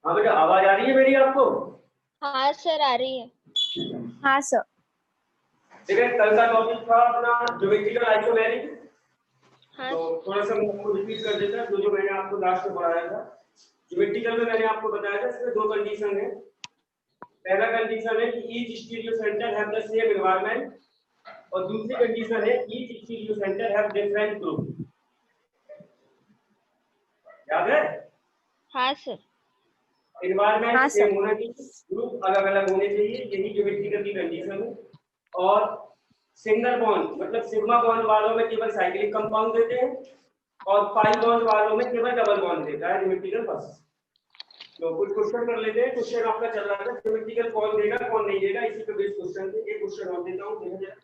हाँ बेटा, आवाज आ रही है मेरी आपको? हाँ सर, आ रही है। हाँ सर। ठीक है, कल का टॉपिक था अपना ज्योमेट्रिकल आइसोमेरिक। हाँ तो थोड़ा सा मैं आपको रिपीट कर देता हूँ जो मैंने आपको लास्ट में पढ़ाया था। ज्योमेट्रिकल में मैंने आपको बताया था इसमें दो कंडीशन है। पहला कंडीशन है कि each stereo centre have the same environment, और दूसरी कंडीशन है each stereo centre have different group. याद है? हाँ सर। एनवायरनमेंट सेम होना चाहिए, ग्रुप अलग अलग होने चाहिए, यही ज्योमेट्रिकल की कंडीशन है। और सिंगल बॉन्ड मतलब सिग्मा बॉन्ड वालों में केवल साइक्लिक कंपाउंड देते हैं, और पाई बॉन्ड वालों में केवल डबल बॉन्ड देता है ज्योमेट्रिकल बस। तो कुछ क्वेश्चन कर लेते हैं। क्वेश्चन आपका चल रहा था ज्योमेट्रिकल कौन देगा कौन नहीं देगा, इसी पे बेस्ड क्वेश्चन थे। एक क्वेश्चन और देता हूं, देखो जरा।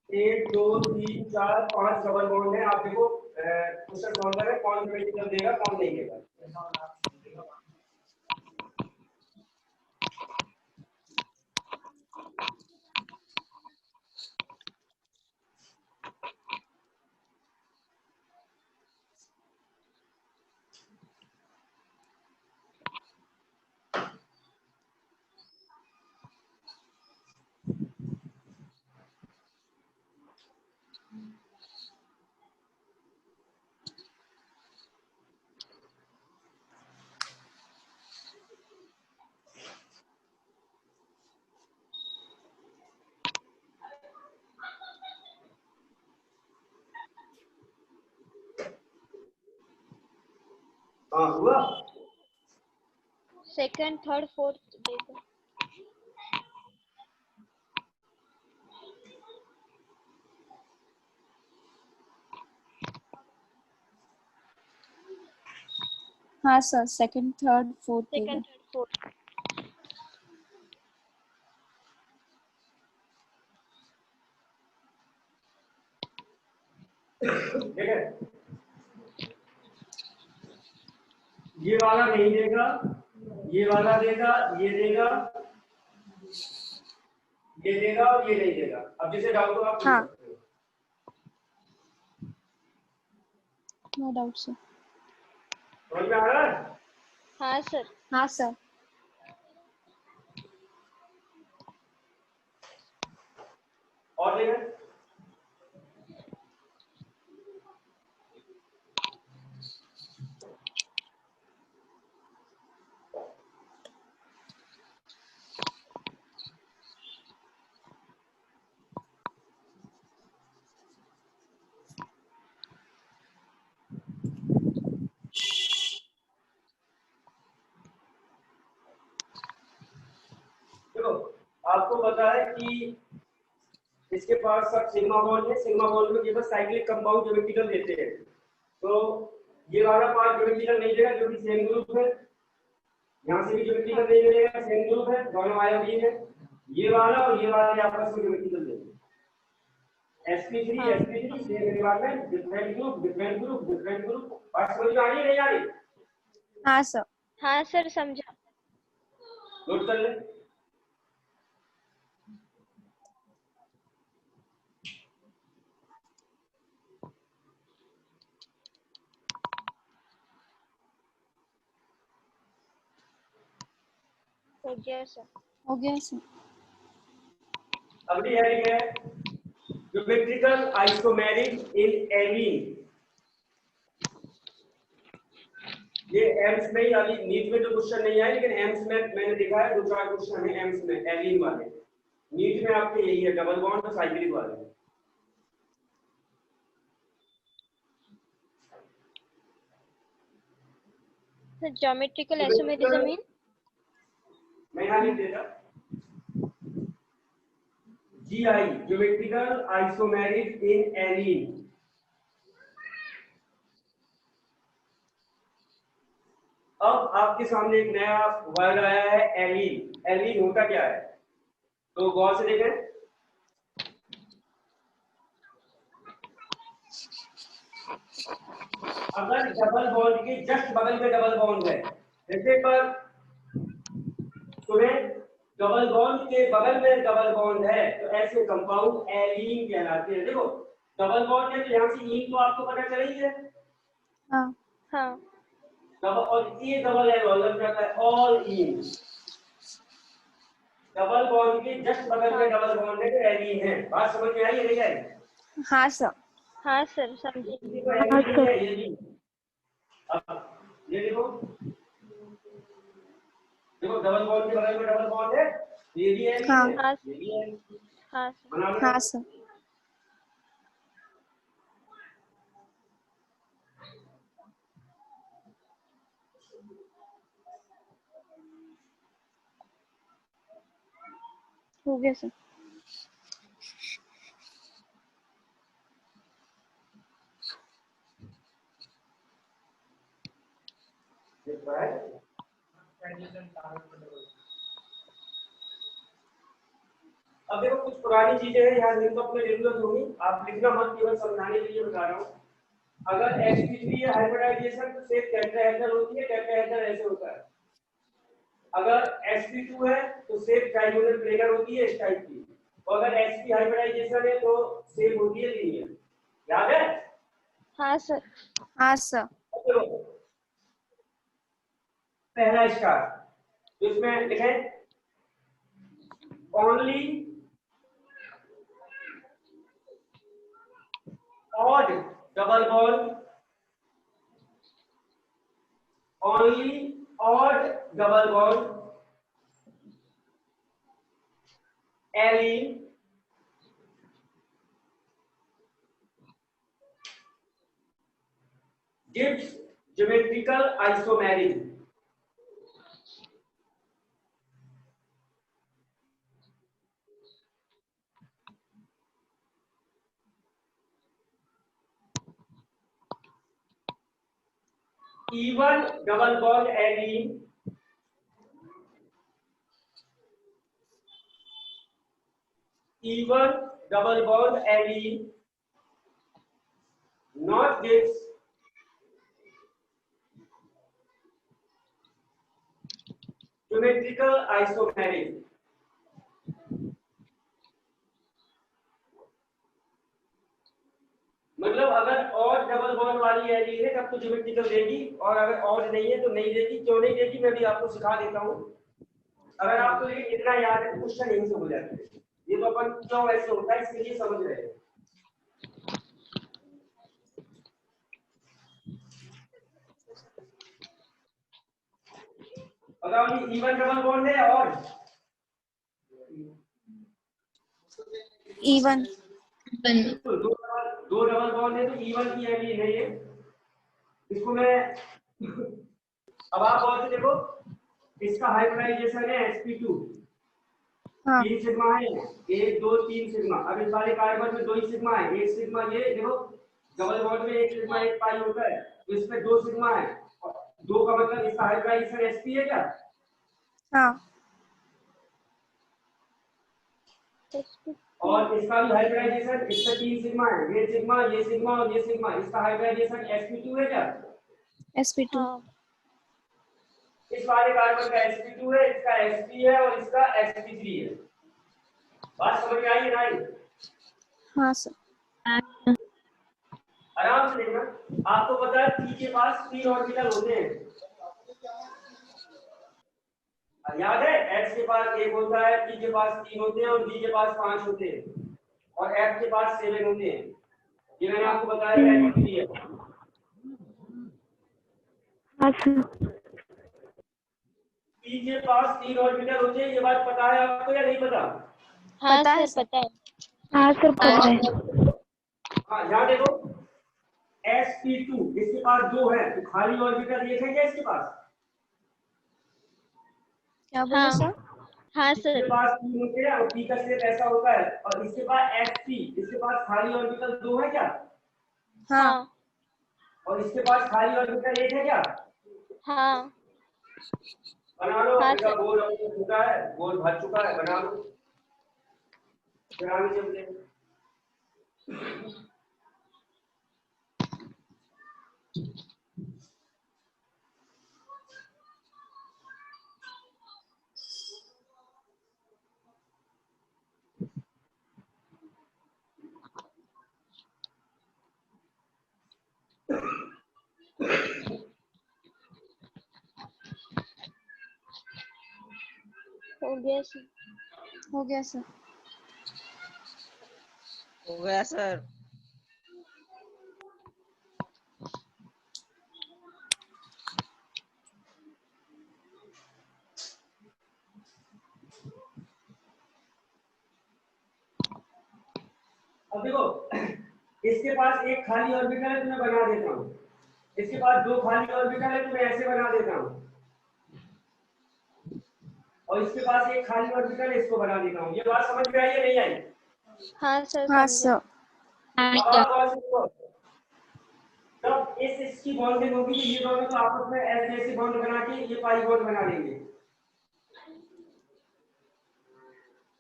एक दो तीन चार पांच डबल बॉन्ड है। आप देखो क्वेश्चन कौन सा है, कौन ज्योमेट्रिकल देगा कौन नहीं देगा। हाँ हुआ। सेकंड थर्ड फोर्थ देखो। हाँ सर, सेकंड थर्ड फोर्थ देगा। Second third fourth. ठीक है, ये वाला नहीं देगा, ये वाला देगा, ये देगा, ये देगा और ये नहीं देगा। अब जैसे डाउट हो आप पूछ हाँ। सकते हो। No doubt sir. समझ में आ रहा है? हाँ सर। हाँ सर। और देगा देखो, आपको पता है कि इसके पास सब सिग्मा बॉन्ड है। सिग्मा बॉन्ड में केवल साइक्लिक कंपाउंड ज्योमेट्रिकल देते हैं। तो ये वाला पार्ट ज्योमेट्रिकल नहीं देगा क्योंकि सेम ग्रुप है। यहाँ से भी ज्योमेट्रिकल नहीं मिलेगा, सेम ग्रुप है, दोनों आयोडीन है। ये वाला और ये वाला आपस में ज्योमेट्रिकल देंगे। sp3 sp3 same environment, different group, different group, different group. बात समझ में आ रही है नहीं आ रही? हाँ सर। हाँ सर, समझा। नोट कर ले। हो गया सर। हो गया सर। अगली हेडिंग है ज्योमेट्रिकल आइसोमेरिक इन एलीन। ये एम्स में ही अभी नीट में तो क्वेश्चन नहीं आए, लेकिन एम्स में मैंने देखा है दो चार क्वेश्चन है एम्स में एलीन वाले। नीट में आपके यही है, डबल बॉन्ड और साइक्लिक वाले। Sir geometrical isomerism in. मैं यहाँ लिख देता जीआई, ज्योमेट्रिकल आइसोमेरिक इन एलीन। अब आपके सामने एक नया वर्ड आया है एलीन। एलीन होता क्या है तो गौर से देखें। अगर डबल बॉन्ड के जस्ट बगल में डबल बॉन्ड है, जैसे पर तुम्हें डबल बॉन्ड के बगल में डबल बॉन्ड है तो ऐसे कंपाउंड एलीन कहलाते हैं। देखो डबल बॉन्ड है तो यहाँ से इन तो आपको पता चल ही है। हाँ हाँ डबल और ये डबल एल लग जाता है ऑल इन। डबल बॉन्ड के जस्ट बगल में डबल बॉन्ड है तो एलीन है। बात समझ में आई है नहीं आई? हाँ सर। हाँ सर समझे। हाँ सर। ये भी अब ये देखो देखो डबल बॉन्ड के बगल में डबल बॉन्ड है ये भी एलीन हाँ। है हाँ ये भी है। हाँ सर। बना लो। हाँ सर। हो गया सर। अब देखो कुछ पुरानी चीजें हैं यहाँ जिनको अपने जरूरत होगी आप लिखना मत केवल समझाने के लिए बता रहा हूँ। अगर sp3 है हाइब्रिडाइजेशन तो सिर्फ टेट्राहेड्रल होती है टेट्राहेड्रल ऐसे होता है। अगर sp2 है तो सिर्फ ट्राइगोनल प्लेनर होती है इस टाइप की। और अगर sp हाइब्रिडाइजेशन है तो सेम होती है लीनियर। याद है? हाँ सर। हाँ सर। पहला स्टार तो इसमें लिखें only odd double bond only odd double bond allene gives geometrical isomerism. Even double bond allene even double bond allene not gives geometrical isomerism. मतलब अगर और डबल बॉन्ड वाली एलीन है तब तो ज्योमेट्रिकल देगी और अगर और नहीं है तो नहीं देगी। क्यों नहीं देगी मैं भी आपको सिखा देता हूँ। अगर आपको ये इतना याद है तो क्वेश्चन यहीं से हो जाते हैं। ये तो अपन क्यों ऐसे होता है इसके लिए समझ रहे हैं। बताओ ये इवन डबल बॉन्ड है और इवन तो दो डबल बॉन्ड है तो इवन की एलीन है ये। इसको मैं अब आप और से देखो इसका हाइब्रिडाइजेशन है sp2 हाँ 3 सिग्मा है 1 2 3 सिग्मा। अब इस वाले कार्बन में 2 ही सिग्मा है। एक सिग्मा ये देखो डबल बॉन्ड में एक सिग्मा एक पाई होता है तो इसमें 2 सिग्मा है और 2 का मतलब इसका हाइब्रिडाइजेशन sp है क्या? हाँ और इसका भी हाइब्रिडाइजेशन इसमें 3 सिग्मा है ये सिग्मा ये सिग्मा और ये सिग्मा। इसका हाइब्रिडाइजेशन sp2 है क्या? sp2 हाँ इस वाले कार्बन का sp2 है इसका sp है और इसका sp3 है। बात समझ में आई है ना? हाँ सर। आराम से देखना। आपको पता है P के पास 3 ऑर्बिटल होते हैं। याद है H के पास 1 होता है P के पास 3 होते हैं और D के पास 5 होते हैं और F के पास 7 होते हैं। ये मैंने आपको बताया sp3 है। P के पास 3 ऑर्बिटल होते हैं। ये बात पता है आपको या नहीं पता? हाँ पता है सर पता है। हाँ सर पता है। हाँ यहाँ देखो sp2 इसके पास 2 है तो खाली ऑर्बिटल एक है क्या इसके पास? क्या बोले हाँ सर? हाँ इसके सर। पास 3 होते हैं और P का शेप ऐसा होता है और इसके पास sp इसके पास खाली ऑर्बिटल 2 है क्या? हाँ हाँ और इसके पास खाली ऑर्बिटल 1 है क्या? हाँ बना लो। हाँ इसका सर। गोल अब चुका है गोल भर चुका है बना लो। फिर आगे चलते हैं। हो गया सर। हो गया सर। हो गया सर। अब देखो इसके पास एक खाली ऑर्बिटल है तो मैं बना देता हूँ, इसके पास दो खाली ऑर्बिटल है तो मैं ऐसे बना देता हूँ, और इसके पास एक खाली ऑर्बिटल है इसको बना देता हूँ। ये बात समझ में आई या नहीं आई? हाँ सर हाँ समझे। सर। अब आप गौर से देखो, तब इसकी बॉन्डिंग होगी कि ये दोनों तो आपस में ऐसे बॉन्ड बना के ये पाई बॉन्ड बना लेंगे।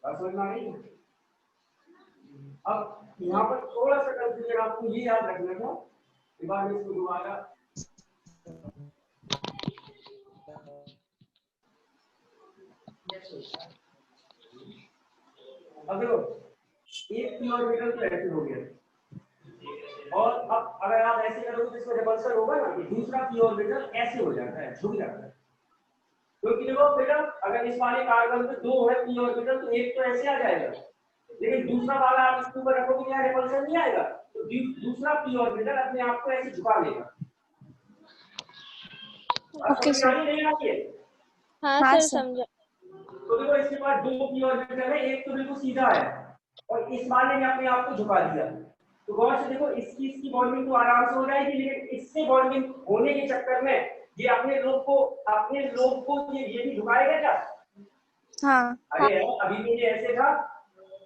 बात समझ में आ रही है? अब यहाँ पर थोड़ा सा कंफ्यूजन आपको ये याद रखना था, एक बार इसको दोबारा अब देखो एक पी ऑर्बिटल तो ऐसे हो गया, और अब अगर आप ऐसे करोगे तो इसमें रिपल्सन होगा ना, कि दूसरा पी ऑर्बिटल ऐसे हो जाता है, झुक जाता है। क्योंकि देखो बेटा अगर इस वाले कार्बन में दो है पी ऑर्बिटल तो एक तो ऐसे आ जाएगा, लेकिन दूसरा वाला आप इसके ऊपर रखोगे क्या रिपल्सन नहीं आएगा, तो दूसरा पी ऑर्बिटल अपने आप को ऐसे झुका लेगा। Okay sir. नहीं आती है? हाँ हाँ सर सर। समझा। तो देखो इसके पास दो पी ऑर्बिटल है, एक तो बिल्कुल सीधा है और इस वाले ने अपने आप को झुका दिया। तो गौर से देखो इसकी बॉन्डिंग तो आराम से हो जाएगी, लेकिन इससे बॉन्डिंग होने के चक्कर में ये अपने लोग को ये भी झुकाएगा क्या? हाँ। अरे अभी भी ये ऐसे था,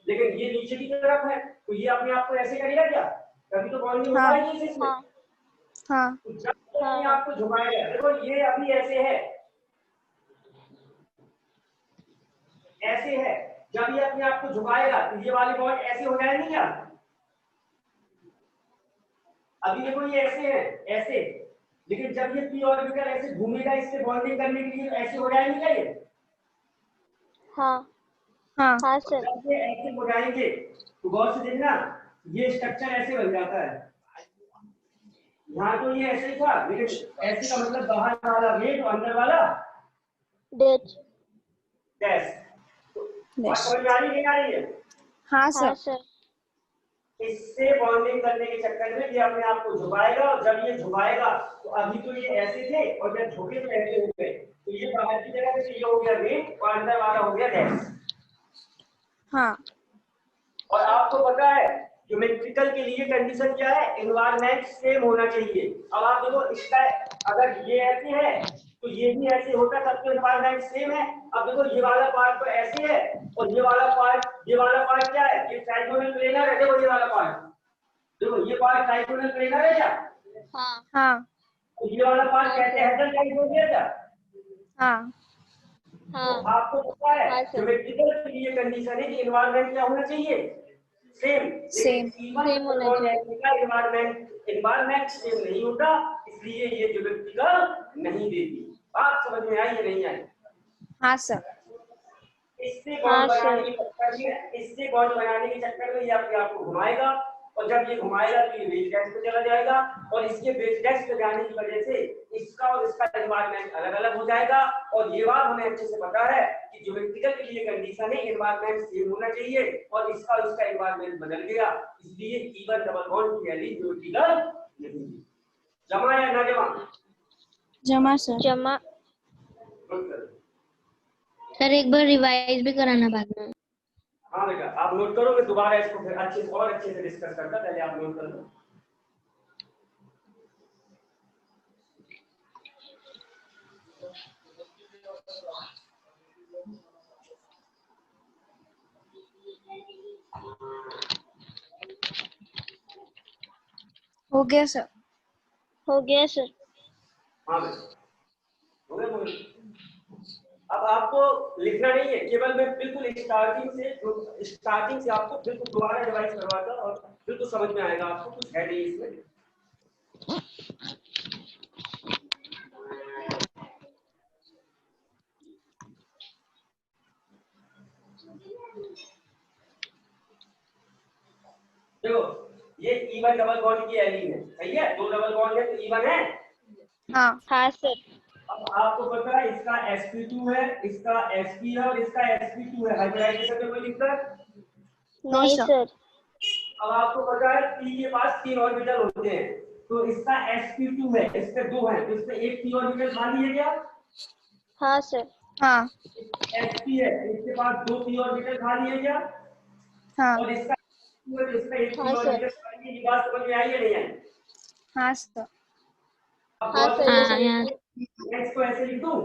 लेकिन ये नीचे की तरफ है तो ये अपने आप को ऐसे करेगा क्या? कभी तो बॉन्डिंग हो हाँ। पाएगी इसमें। हाँ हाँ। तो जब ये अपने हाँ आप को झुकाएगा, देखो ये अभी ऐसे है, ऐसे है, जब ये अपने आप को झुकाएगा तो ये वाले बॉन्ड ऐसे हो जाएंगे क्या? अभी देखो ये ऐसे है, ऐसे, लेकिन जब ये पी ऑर्बिटल ऐसे घूमेगा इससे बॉन्डिंग करने के लिए ऐसे हो जाएंगे क्या ये? हाँ हाँ। हाँ और सर। जब ये ऐसे हो जाएंगे तो गौर से देखना ये स्ट्रक्चर ऐसे बन जाता है। यहाँ तो ये ऐसे ही था, लेकिन ऐसे का मतलब बाहर वाला वेट और अंदर वाला डेट। गैस। बात समझ में आ रही नहीं आ रही है? हाँ हाँ सर। सर। इससे बॉन्डिंग करने के चक्कर में ये अपने आप को झुकाएगा, और जब ये झुकाएगा तो अभी तो ये ऐसे थे और जब झुके तो ऐसे हो गए, तो ये बाहर की जगह से ये हो गया वेट और अंदर वाला हो गया गैस। हाँ। और आपको पता है ज्योमेट्रिकल के लिए कंडीशन क्या है? एनवायरनमेंट सेम होना चाहिए। अब आप देखो इसका अगर ये ऐसे है तो ये भी ऐसे होता तब तो एनवायरनमेंट सेम है। अब देखो ये वाला पार्ट तो ऐसे है और ये वाला पार्ट क्या है? ये ट्राइगोनल प्लेनर है। देखो ये वाला पार्ट, देखो ये पार्ट ट्राइगोनल प्लेनर है क्या? हाँ हाँ। तो ये वाला पार्ट कहते हैं हेडल टाइप हो गया क्या? हाँ। हाँ तो आपको पता है हाँ सर। ज्योमेट्रिकल के लिए कंडीशन है कि एनवायरनमेंट क्या होना चाहिए? सेम। सेम। सेम होना चाहिए। एनवायरनमेंट सेम नहीं होता, इसलिए ये ज्योमेट्रिकल नहीं देती। बात समझ में आई या नहीं आई? हाँ सर। इससे हाँ बॉन्ड सर। बनाने के चक्कर में ये अपने आप को घुमाएगा, और जब ये घुमाएगा तो ये बेस गैस पे चला जाएगा, और इसके बेस गैस पे जाने की वजह से इसका और इसका एनवायरनमेंट अलग अलग हो जाएगा। और ये बात हमें अच्छे से पता है कि ज्योमेट्रिकल के लिए कंडीशन है एनवायरनमेंट सेम होना चाहिए, और इसका और इसका एनवायरनमेंट बदल गया, इसलिए इवन डबल बॉन्ड की वैल्यू ज्योमेट्रिकल नहीं। जमा या ना जमा? जमा सर। जमा। सर एक बार रिवाइज भी कराना बाद में। हाँ बेटा आप नोट करो, मैं दोबारा इसको फिर अच्छे से डिस्कस करता, पहले आप नोट कर लो। हो गया सर। हो गया सर। हाँ बेटा हो गया, हो गया। अब आपको लिखना नहीं है, केवल मैं बिल्कुल स्टार्टिंग से आपको बिल्कुल दोबारा रिवाइज करवाता और बिल्कुल समझ में आएगा आपको, कुछ है नहीं इसमें। देखो ये इवन डबल बॉन्ड की एलिन है, सही है? दो डबल बॉन्ड है तो इवन है। हाँ। हाँ सर। अब आपको पता है इसका sp2 है, इसका sp है और इसका sp2 है। हाइब्रिडाइजेशन में कोई दिक्कत? No, नहीं sir. सर। अब आपको पता है p के पास 3 ऑर्बिटल होते हैं, तो इसका sp2 है, इस पे 2 है, तो इस पे एक p ऑर्बिटल खाली है क्या? हाँ सर। हाँ sp है, इसके पास 2 p ऑर्बिटल खाली है क्या? हाँ और इसका तो इसका एक p हाँ सर। ऑर्बिटल खाली है। ये बात समझ में आई है नहीं आई? हाँ sir. अब हाँ गौर से सर। देखो, हाँ यार। मैं इसको ऐसे लिख दूं,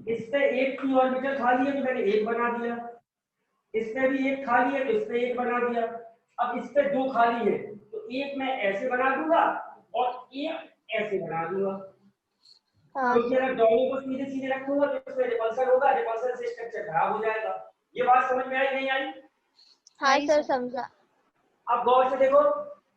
इस पे एक p ऑर्बिटल खाली है तो मैंने एक बना दिया, इस पे भी एक खाली है तो इस पे एक बना दिया। अब इस पे 2 खाली है तो एक मैं ऐसे बना दूंगा और एक ऐसे बना दूंगा, हाँ क्योंकि सर। अगर दोनों को सीधे सीधे रखूंगा तो इसमें रिपल्सन होगा, रिपल्सन से स्ट्रक्चर खराब हो जाएगा। ये बात समझ में आई नहीं आई? हाँ आई सर sir. समझा। अब गौर से देखो,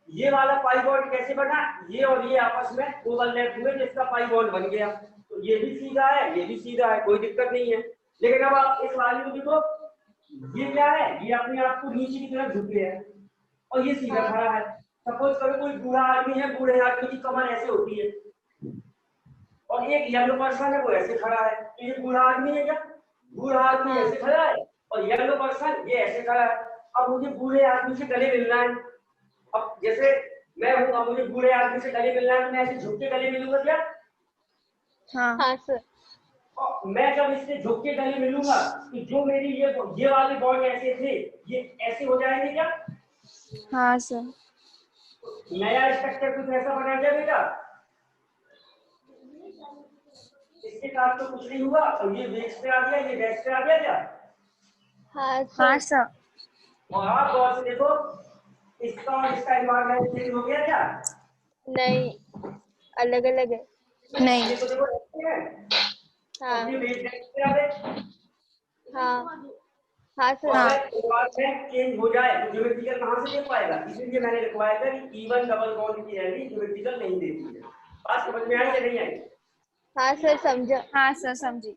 ये वाला पाई बॉन्ड कैसे बना, ये और ये आपस में ओवरलैप हुए जिसका पाई बॉन्ड बन गया, तो ये भी सीधा है, ये भी सीधा है, कोई दिक्कत नहीं है। लेकिन अब आप इस वाले को देखो, ये क्या है, ये अपने आप को नीचे की तरफ झुक गया है और ये सीधा हाँ खड़ा है। सपोज करो कोई बूढ़ा आदमी है, बूढ़े आदमी की कमर ऐसे होती है और एक येलो पर्सन है वो ऐसे खड़ा है, तो ये बूढ़ा आदमी है क्या? बूढ़ा आदमी हाँ ऐसे खड़ा है और येलो पर्सन ये ऐसे खड़ा है। अब मुझे बूढ़े आदमी से गले मिलना है, अब जैसे मैं हूँ, अब मुझे बूढ़े आदमी से गले मिलना है तो मैं ऐसे झुक के गले मिलूंगा क्या? हाँ हाँ सर। और मैं जब इससे झुक के गले मिलूंगा तो जो मेरी ये वाले बॉन्ड ऐसे थे ये ऐसे हो जाएंगे क्या? हाँ sir. नया स्ट्रक्चर कुछ ऐसा बना क्या बेटा? इसके साथ तो कुछ नहीं हुआ और ये वेस्ट पे आ गया, ये डेस्क पे आ गया क्या? हाँ हाँ सर। sir. और आप गौर से देखो, इसका और इसका एनवायरनमेंट चेंज हो गया क्या? नहीं, अलग अलग है। नहीं. ये तो देखो ऐसे है और ये हाँ वेस्ट डेस्क पे आ गए। हाँ हाँ और सर। हाँ अगर एनवायरनमेंट चेंज हो जाए तो ज्योमेट्रिकल कहां से दे पाएगा? इसलिए मैंने लिखवाया था कि इवन डबल बॉन्ड की वैल्यू ज्योमेट्रिकल नहीं देती है। बात समझ में आई या नहीं आई? हाँ सर समझा। हाँ sir. समझी.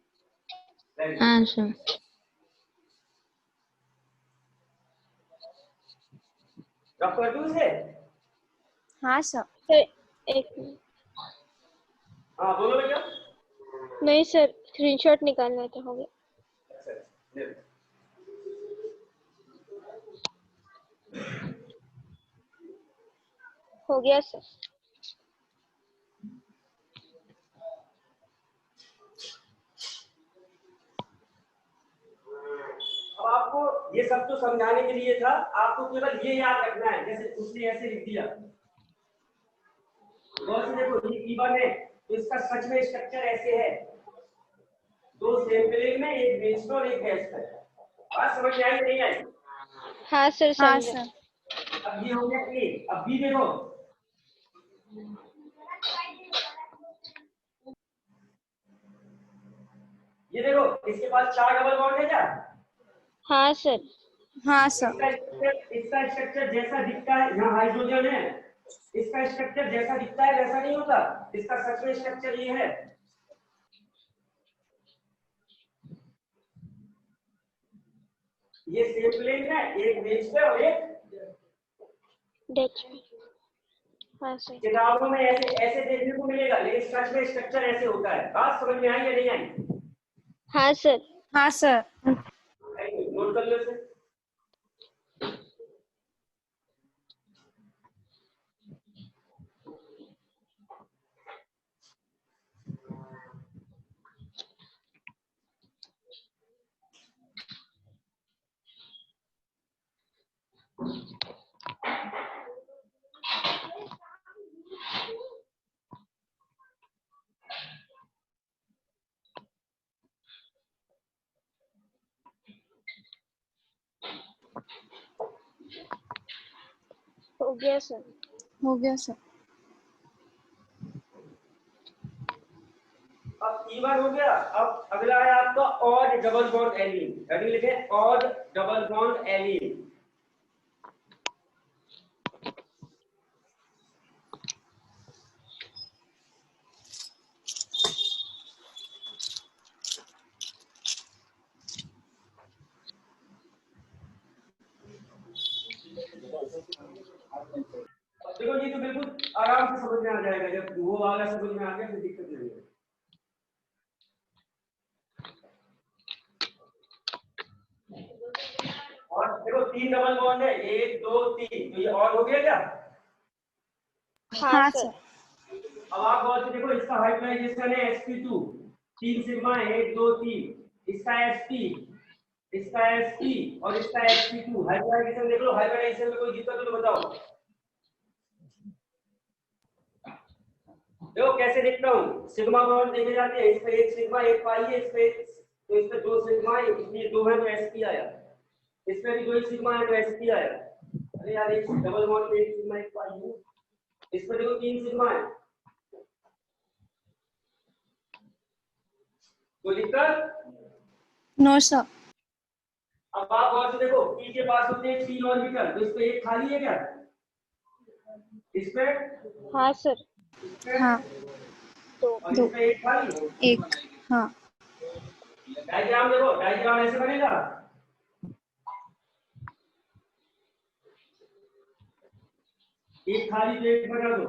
हाँ सर। रब कर दूं इसे? हाँ sir. सर एक मिनट। हाँ बोलो बेटा। नहीं सर, स्क्रीनशॉट निकालना था, हो गया। अच्छा ले लो। हो गया सर। अब आपको ये सब तो समझाने के लिए था, आपको केवल ये याद रखना है, जैसे उसने ऐसे लिख दिया, गौर से देखो ये E1 है तो इसका सच में स्ट्रक्चर ऐसे है, दो सेम प्लेन में एक बेस और एक गैस है। बात समझ में आई या नहीं आई? हाँ सर हाँ समझा। sir. अब ये हो गया ए, अब बी देखो, ये देखो इसके पास 4 डबल बॉन्ड है क्या? हाँ सर। हाँ sir. इसका स्ट्रक्चर जैसा दिखता है, यहाँ हाइड्रोजन है, इसका स्ट्रक्चर जैसा दिखता है वैसा नहीं होता, इसका सच में स्ट्रक्चर ये है। ये सेम प्लेन है, एक बेस पे और एक, डेट। हाँ सर। किताबों में ऐसे ऐसे देखने को मिलेगा लेकिन सच में स्ट्रक्चर ऐसे होता है। बात समझ में आई या नहीं आई? हाँ सर। हाँ sir. नोट कर लो इसे। हो गया सर। हो गया sir. अब E1 हो गया। अब अगला है आपका ऑड डबल बॉन्ड एलीन, यानी लिखे ऑड डबल बॉन्ड एलीन। देखो ज्योमेट्री तो बिल्कुल आराम से समझ में आ जाएगा, जब वो वाला समझ में आ गया फिर दिक्कत नहीं है। और देखो 3 डबल बॉन्ड है, 1 2 3, तो ये और हो गया क्या? हाँ हाँ सर। सर। अब आप गौर से देखो, इसका हाइब्रिडाइजेशन है sp2, 3 सिग्मा है, 1 2 3, इसका sp, इसका sp और इसका sp2। हाइब्रिडाइजेशन देख लो, हाइब्रिडाइजेशन में कोई दिक्कत हो तो बताओ। देखो कैसे देखता हूँ, सिग्मा बॉन्ड देखे जाते हैं, इस पे 1 सिग्मा 1 पाई है, इस पे तो इस पे 2 सिग्मा है, इसलिए 2 है तो sp आया। इस पे भी 2 सिग्मा है तो sp आया। अरे यार, एक डबल बॉन्ड पे 1 सिग्मा 1 पाई है, इस पे देखो 3 सिग्मा है, कोई दिक्कत? No sir. अब आप गौर से देखो, P के पास होते हैं 3 ऑर्बिटल, तो इस पे एक खाली है क्या? इस पे, हाँ सर। इस पे हाँ और दो इस पे एक खाली। एक। हाँ डायग्राम देखो, डायग्राम ऐसे बनेगा, एक खाली तो एक बना दो,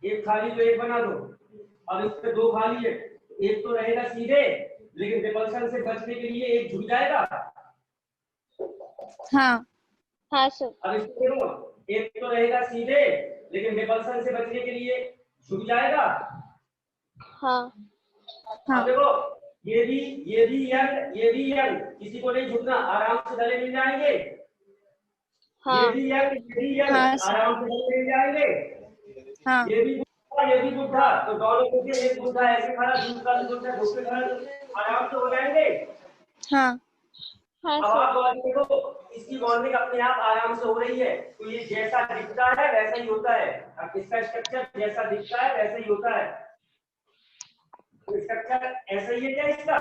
एक खाली तो एक बना दो। अब इस पे 2 खाली है, एक तो रहेगा सीधे, लेकिन रिपल्शन से बचने के लिए एक झुक जाएगा। हाँ हाँ सर। अब इसको देखो, एक तो रहेगा सीधे, लेकिन रिपल्शन से बचने के लिए झुक जाएगा। हाँ हाँ अब देखो, ये भी यंग, किसी को नहीं झुकना, आराम से गले मिल जाएंगे। हाँ ये भी यंग, हाँ सर। आराम से गले मिल जाएंगे। हाँ ये भी बुढ़ा, ये भी बुढ़ा, तो दोनों को के एक बुढ़ा ऐसे खड़ा, दूसरा भी बुढ़ा घुस के खड़ा, तो आराम से हो जाएंगे। हाँ हाँ अब सर। आप गौर देखो, इसकी बॉन्डिंग अपने आप आराम से हो रही है, तो ये जैसा दिखता है वैसा ही होता है। अब इसका स्ट्रक्चर जैसा दिखता है वैसा ही होता है, तो स्ट्रक्चर ऐसा ही है क्या इसका?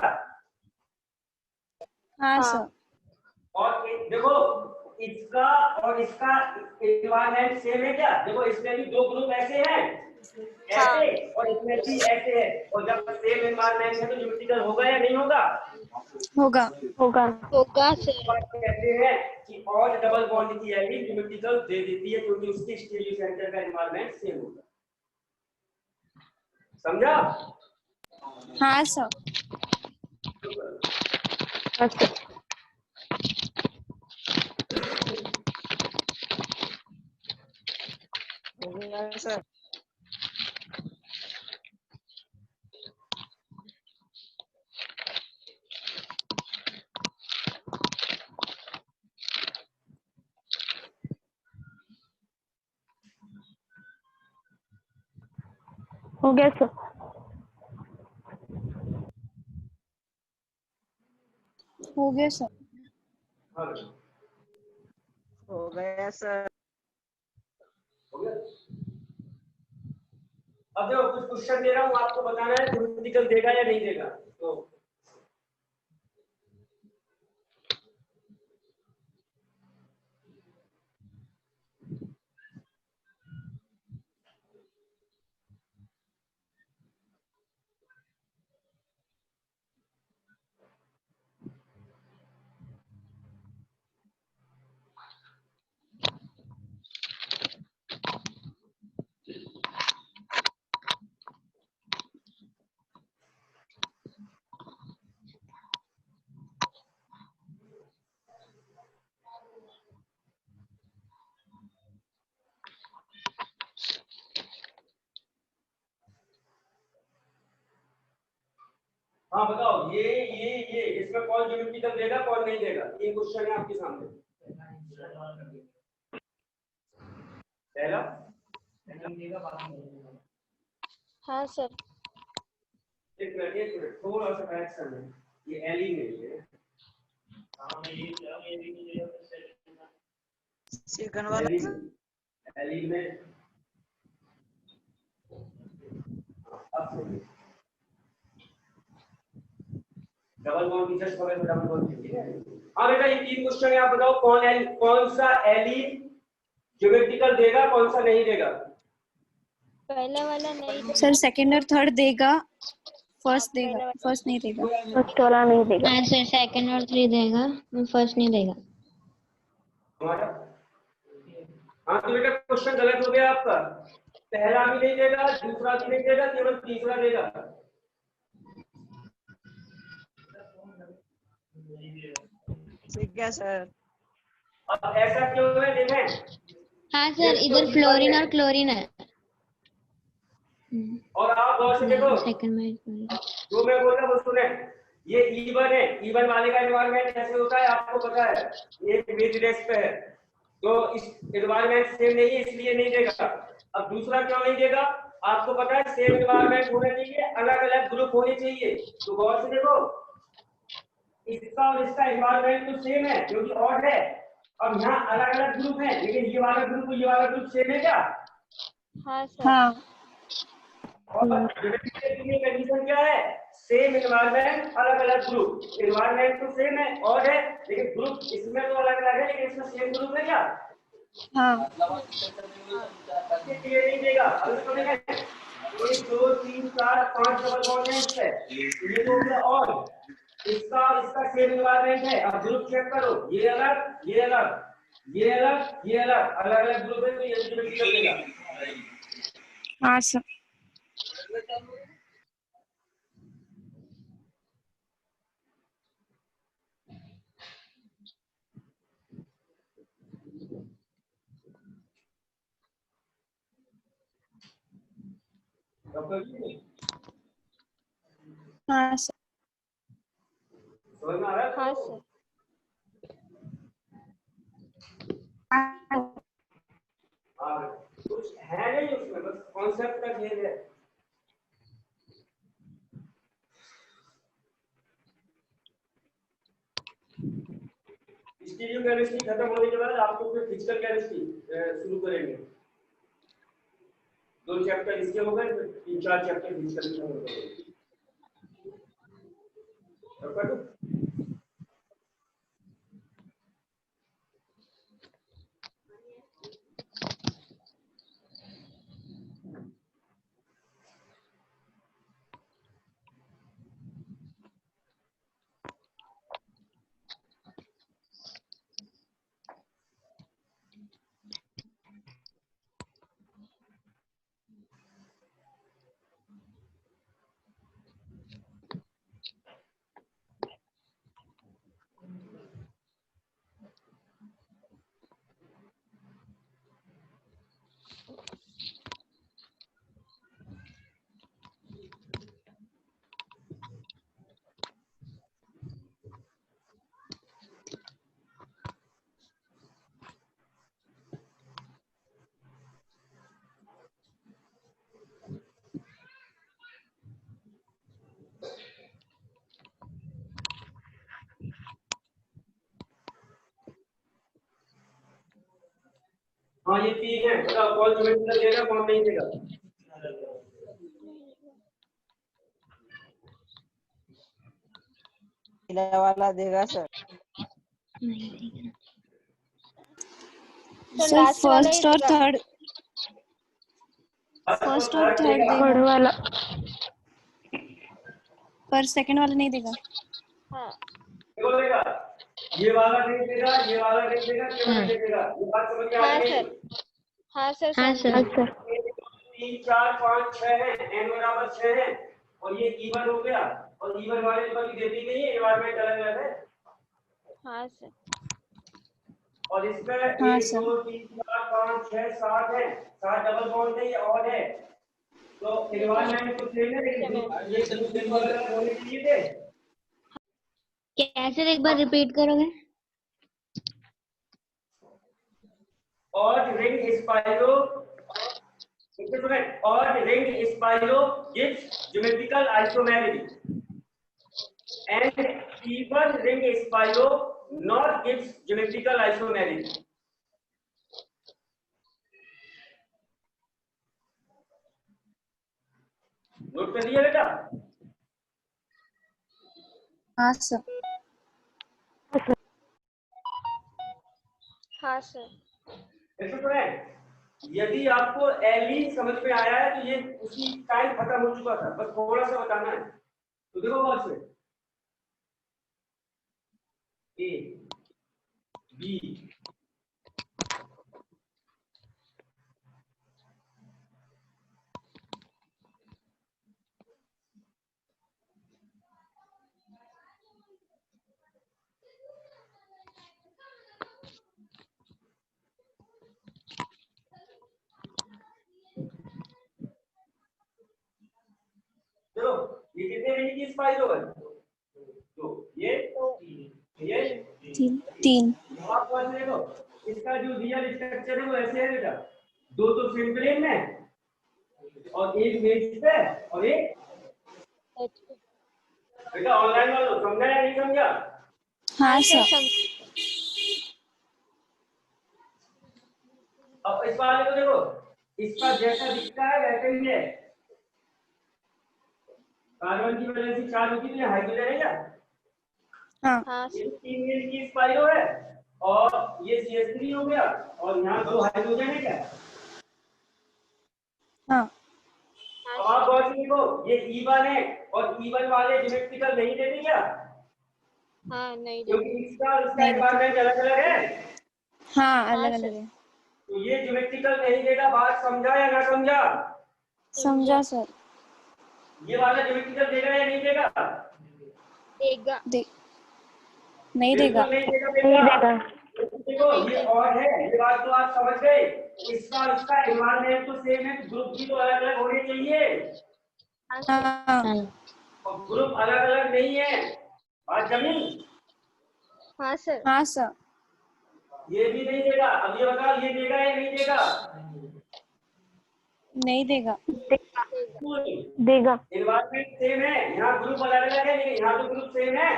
हाँ हाँ सर। और देखो, इसका और इसका एनवायरनमेंट सेम है क्या? देखो इसमें भी 2 ग्रुप ऐसे हैं, हाँ ऐसे, और इसमें भी ऐसे है, और जब सेम एनवायरनमेंट है तो ज्योमेट्रिकल होगा या नहीं होगा? होगा। होगा। होगा सर। कहते हैं कि और डबल बॉन्ड की एलिमेंट ज्योमेट्रिकल दे देती है, क्योंकि उसकी स्टीरियो सेंटर का एनवायरनमेंट सेम होगा। समझा? हाँ सर। हाँ सर। सर हो गया सर। हो गया सर। हाँ, हो गया सर। हो गया। अब देखो कुछ क्वेश्चन दे रहा हूँ, आपको बताना है ज्योमेट्रिकल देगा या नहीं देगा। तो हाँ बताओ, ये इसमें कौन ज्योमेट्रिकल देगा कौन नहीं देगा, 3 क्वेश्चन है आपके सामने। पहला, हाँ सर। एक मिनट थोड़ा सा करेक्शन है, ये एली नहीं है, सेकंड वाला एली सर। एली में अब सही है। डबल बॉन्ड की जस्ट बगल में डबल बॉन्ड, ठीक है। हाँ बेटा, ये 3 क्वेश्चन है, आप बताओ कौन सा एली ज्योमेट्रिकल देगा कौन सा नहीं देगा। पहला वाला नहीं सर सेकंड और थर्ड देगा, फर्स्ट देगा, फर्स्ट नहीं देगा। फर्स्ट वाला नहीं देगा। हाँ सर, सेकंड और 3 देगा, फर्स्ट नहीं देगा। हमारा हाँ तो बेटा क्वेश्चन गलत हो गया आपका, पहला भी नहीं देगा, दूसरा भी नहीं देगा, केवल तीसरा देगा। ठीक है सर। अब ऐसा क्यों है देखें, हाँ सर, इधर फ्लोरीन और क्लोरीन है। और आप गौर से देखो सेकंड में जो मैं बोल रहा हूँ वो सुने, ये E1 है, E1 वाले का एनवायरनमेंट कैसे होता है आपको पता है, ये मिड डेस्क पे है, तो इस एनवायरनमेंट सेम नहीं है इसलिए नहीं देगा। अब दूसरा क्यों नहीं देगा, आपको पता है सेम एनवायरनमेंट होना चाहिए, अलग अलग ग्रुप होने चाहिए, तो गौर से देखो इसका और इसका एनवायरनमेंट तो सेम है क्योंकि ऑड है, अब यहाँ अलग अलग ग्रुप है, लेकिन ये वाला ग्रुप सेम है क्या? हाँ सर। हाँ और कंडीशन क्या है, सेम एनवायरनमेंट अलग अलग ग्रुप, एनवायरनमेंट तो सेम है और है लेकिन ग्रुप इसमें तो अलग अलग है, लेकिन इसमें सेम ग्रुप है क्या? हाँ ये नहीं देगा। अब इसको देखें 1 2 3 4 5 डबल बॉन्ड है इससे, ये तो हो गया और इसका सेम एनवायरनमेंट है। अब ग्रुप चेक करो, ये अलग ये अलग ये अलग ये अलग अलग अलग ग्रुप है, तो ये एलिजिबिलिटी कर देगा। हाँ सर। डॉक्टर जी हाँ सर। समझ में आ रहा है? हाँ सर। हाँ कुछ है नहीं उसमें, बस कॉन्सेप्ट का खेल है। स्टीरियो केमिस्ट्री खत्म होने के बाद आपको फिर फिजिकल केमिस्ट्री शुरू करेंगे, 2 चैप्टर इसके हो गए, फिर 3 4 चैप्टर फिजिकल के हो गए। हाँ ये 3 है, बताओ कौन ज्योमेट्री देगा कौन नहीं देगा? पहला वाला देगा सर। सर सर लास्ट वाला ही फर्स्ट और देगा। थर्ड, फर्स्ट और थर्ड देगा वाला। पर सेकंड वाला नहीं देगा। हाँ देखो देगा, ये वाला नहीं देगा, ये वाला नहीं देगा, केवल ये देगा। ये बात समझ में आ हाँ गई? सर। हाँ सर। हाँ सर। 3 4 5 6 है, n बराबर 6 है और ये E1 हो गया, और E1 वाले तो कभी देती नहीं है, एनवायरनमेंट अलग अलग है। हाँ सर। और इसमें हाँ 1 सर। 2 3 4 5 6 7 है, 7 डबल बॉन्ड है, ये और है, तो एनवायरनमेंट तो सेम है लेकिन ये ग्रुप अलग अलग होने चाहिए थे। क्या सर, एक बार रिपीट करोगे? और रिंग स्पाइरो और ring spiro gives geometrical isomery and even ring spiro not gives geometrical isomery. Note कर लिया बेटा? हाँ सर। हाँ सर। ऐसे तो है, यदि आपको एलिन समझ में आया है तो ये उसी टाइम खत्म हो चुका था, बस थोड़ा सा बताना है। तो देखो गौर से, ए बी की स्पाइरो है? तो ये 3 आप समझ रहे हो, इसका जो रियल स्ट्रक्चर है वो ऐसे है बेटा, दो तो सेम प्लेन में और एक मेज पे और एक बेटा ऑनलाइन वालों समझा या नहीं समझा? हाँ सर अब इस वाले को देखो, इसका जैसा दिखता है वैसे ही है, कार्बन की वैलेंसी चार्ज होती है, हाइड्रोजन है क्या? हाँ ये 3 मेल की स्पाइरो है और ये CH3 हो गया और यहाँ 2 हाइड्रोजन है क्या? हाँ अब आप गौर से देखो, ये E1 है और E1 वाले ज्योमेट्रिकल नहीं देते क्या? हाँ नहीं क्योंकि देते। इसका उसका नहीं देते। एनवायरनमेंट अलग अलग है, हाँ अलग हाँ, अलग है। तो ये ज्योमेट्रिकल नहीं देगा। बात समझा या ना समझा? समझा सर। ये वाला ज्योमेट्रिकल देगा या नहीं देगा? देगा। नहीं देगा। बिल्कुल नहीं देगा बेटा। देखो ये और है, ये बात तो आप समझ गए। इसका उसका एनवायरनमेंट तो सेम है, ग्रुप भी तो अलग अलग होने चाहिए हाँ और ग्रुप अलग अलग नहीं है। बात जमीन? हाँ सर। हाँ सर। ये भी नहीं देगा। अब ये बताओ ये देगा या नहीं देगा? नहीं देगा। देगा। एनवायरनमेंट सेम है, यहाँ ग्रुप अलग अलग है, लेकिन यहाँ तो ग्रुप सेम है,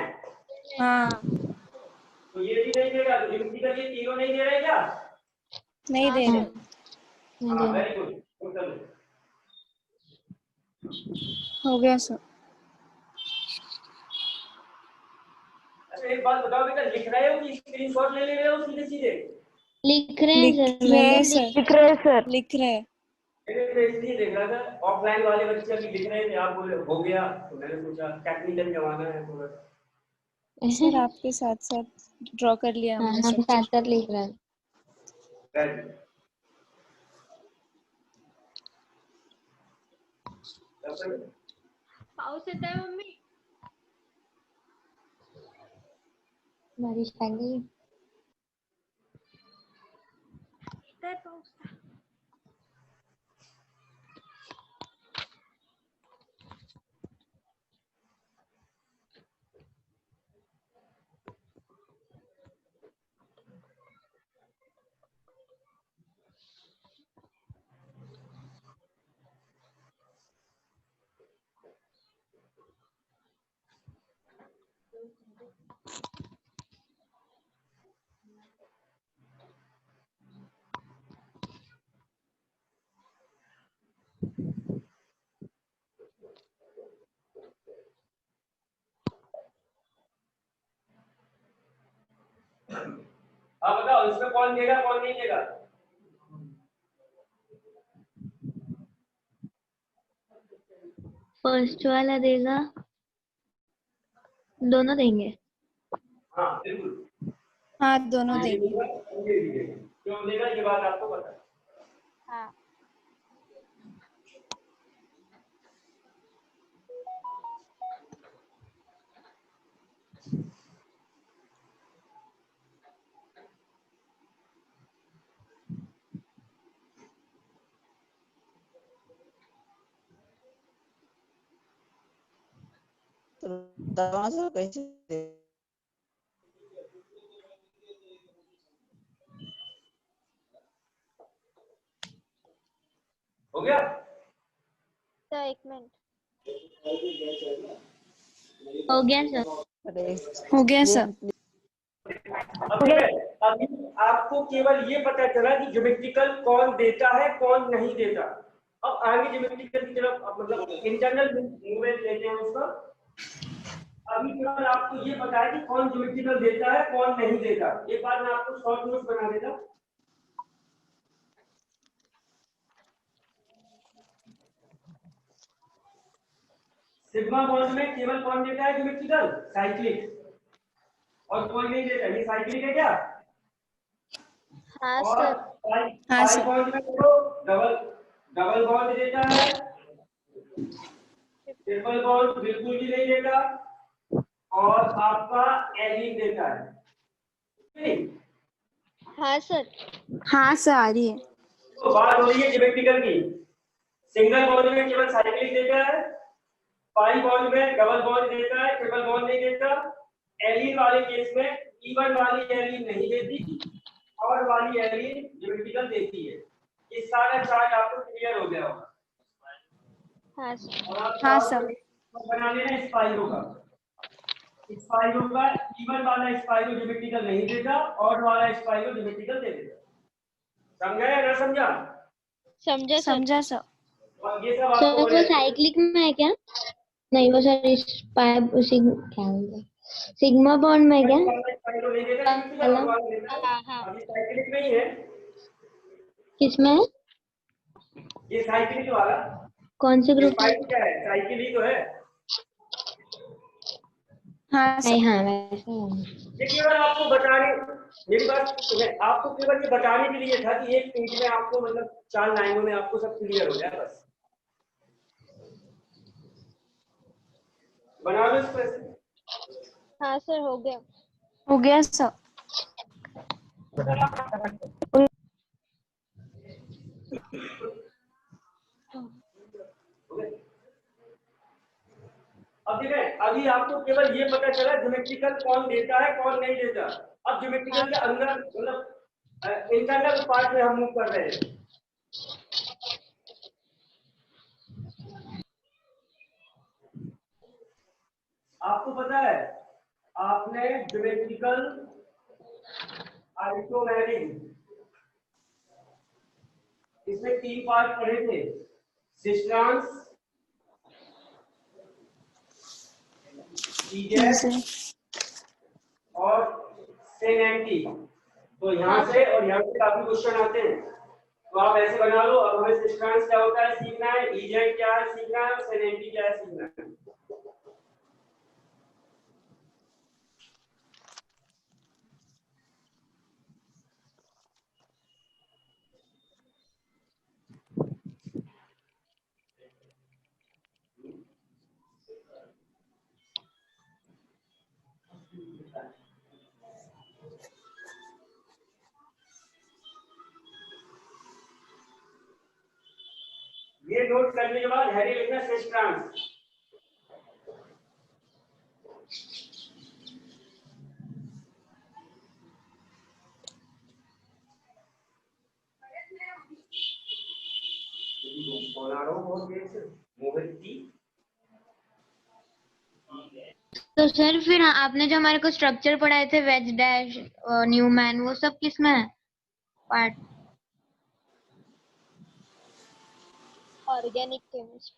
हाँ तो ये भी नहीं देगा। तो ज्योमेट्रिकल ये तीनों नहीं दे रहे क्या? नहीं दे रहे। हाँ वेरी गुड। हो गया सर। अच्छा एक बात बताओ बेटा, लिख रहे हो कि स्क्रीनशॉट ले रहे हो सीधे सीधे? लिख रहे हैं लिख सर। रहे मैंने हैं सर। लिख रहे हैं। मैंने तो इसलिए देख रहा था, ऑफलाइन वाले बच्चे अभी लिख रहे थे, आप बोले हो गया, तो मैंने सोचा टेक्निकल जमाना है थोड़ा। सर आपके साथ साथ ड्रॉ कर लिया हाँ, हमने हम स्ट्रक्चर। साथ साथ लिख रहे हैं। Very good. पाऊस येत आहे मम्मी। बारिश आ गई। येत आहे पाऊस। हाँ बताओ इसमें कौन देगा कौन नहीं देगा? फर्स्ट वाला देगा, दोनों देंगे। हाँ बिल्कुल। हाँ दोनों ये देंगे। देगा, ये भी देगा। क्यों देगा ये बात आपको पता है। हाँ तो दोनों से कैसे दे? हो गया? सर एक मिनट। हो गया सर। अरे हो गया सर। अब ठीक है, अभी आपको केवल ये पता चला कि ज्योमेट्रिकल कौन देता है कौन नहीं देता। अब आगे ज्योमेट्रिकल की तरफ मतलब इंटरनल मूवमेंट लेते हैं उसका। अभी केवल आपको ये पता है कि कौन ज्योमेट्रिकल देता है कौन नहीं देता। एक बार मैं आपको शॉर्ट नोट्स बना देता हूं। सिग्मा बॉन्ड में केवल कौन देता है ज्योमेट्रिकल? साइक्लिक। और कोई नहीं देता। ये साइक्लिक है क्या? हाँ और सर। हाँ, पाई सर। बॉन्ड में देखो डबल डबल बॉन्ड देता है, ट्रिपल बॉन्ड बिल्कुल भी नहीं देता और आपका एलिन देता है। ठीक? हाँ सर। हाँ सर आ रही है। तो बात हो रही है ज्योमेट्रिकल की। सिंगल बॉन्ड में केवल साइक्लिक देता है पाई बॉन्ड में डबल बॉन्ड देता है, ट्रिपल बॉन्ड नहीं देता। एलीन वाले केस में E1 वाली एलीन नहीं देती और वाली एलीन ज्योमेट्रिकल देती है। ये सारा चार्ट आपको क्लियर हो गया होगा। हाँ सर। और आप हाँ सर। बना लेना स्पाइरो का। स्पाइरो का E1 वाला स्पाइरो ज्योमेट्रिकल नहीं देगा और वाला स्पाइरो ज्योमेट्रिकल दे देगा। समझा या ना समझा? समझा सर। समझा सर। और ये सब सर आपको वो साइक्लिक में है क्या? नहीं वो सर इस उसी क्या बोलते हैं, सिग्मा बॉन्ड में है क्या? स्पाइरो नहीं देगा, ठीक है, वाला और वाला देता है। हाँ हाँ। अभी साइक्लिक में ही है किसमें है? ये, साइक्लिक वाला। कौन से ग्रुप में? स्पाइरो क्या है? साइकिल ही तो है। हाँ सर। नहीं हाँ वैसे है। ये केवल आपको बताने, मेरी बात सुने, आपको केवल ये बताने के लिए था कि एक पेज में आपको मतलब 4 लाइनों में आपको सब क्लियर हो जाए बस। बना लो इस पर से। हाँ सर हो गया। हो गया सर। अब देखें, अभी आपको केवल ये पता चला ज्योमेट्रिकल कौन देता है कौन नहीं देता। अब ज्योमेट्रिकल के अंदर मतलब इंटरनल पार्ट में हम मूव कर रहे हैं। आपको पता है, आपने ज्योमेट्रिकल आइसोमेरिक इसमें 3 पार्ट पढ़े थे, सिस्ट्रांस, और सेनेंटी। तो यहाँ से और यहाँ से काफी क्वेश्चन आते हैं, तो आप ऐसे बना लो। अब हमें सिस्ट्रांस क्या होता है सीखना है, ईजेड क्या है सीखना है, सेनेंटी क्या है सीखना है। ये नोट करने के बाद हैरी लिखना सिस्ट्रांस। तो सर फिर आपने जो हमारे को स्ट्रक्चर पढ़ाए थे वेज डैश न्यूमैन वो सब किसमें है पार्ट? Organic chemistry.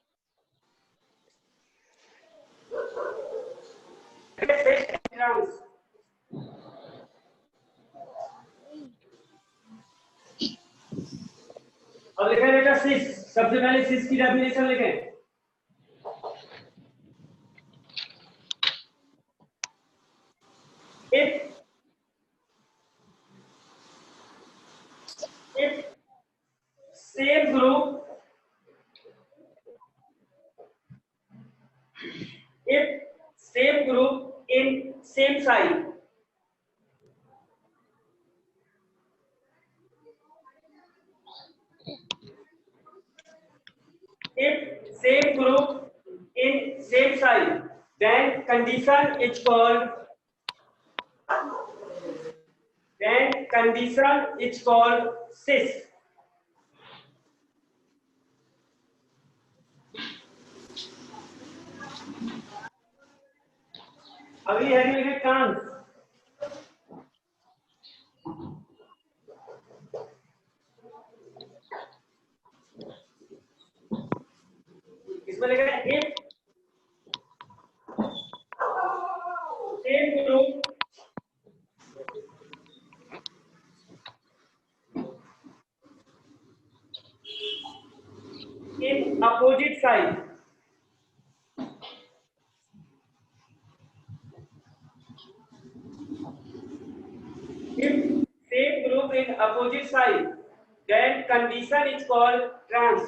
अब लिखें बेटा सिस, सबसे पहले सिस की डेफिनेशन लिखें। if same group, if same group in same size, if same group in same size, then condition is called cis. अगली हेडिंग है ट्रांस। इसमें लिखा है if same group in opposite size, if same group in opposite size, then condition is called trans.